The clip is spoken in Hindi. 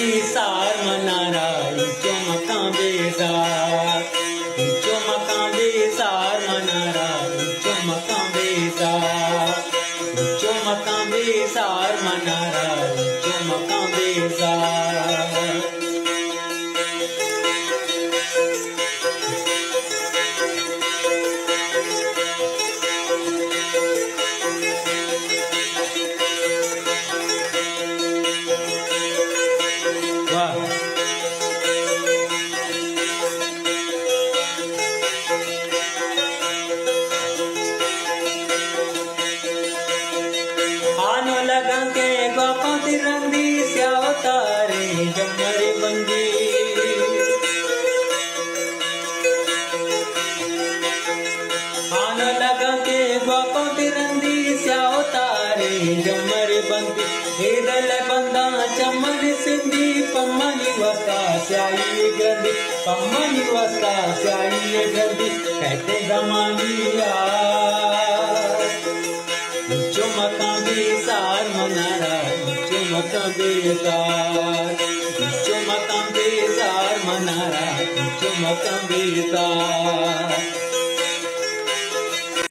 बेसार मनारा ऊंचो मकाम बेसार, ऊंचो मकाम बेसार मनारा ऊंचो मकाम बेसार, ऊंचो मकाम बेसार मनारा ऊंचो मकाम बेसार। आनो लगा के गोपा तिरंदी स्याओ तारे जमरे बंदी, आनो लगा के गोपा तिरंदी स्याओ तारे जमरे बंदी। हेदल बंदा चमन सिंधी पम्मनी वस्ता स्याई गंदी, पम्मनी वस्ता स्याई गंदी। कहते जमानिया ऊंचो मकाम बेसार मनारा ऊंचो मकाम बेसार, ऊंचो मकाम बेसार मनारा ऊंचो मकाम बेसार।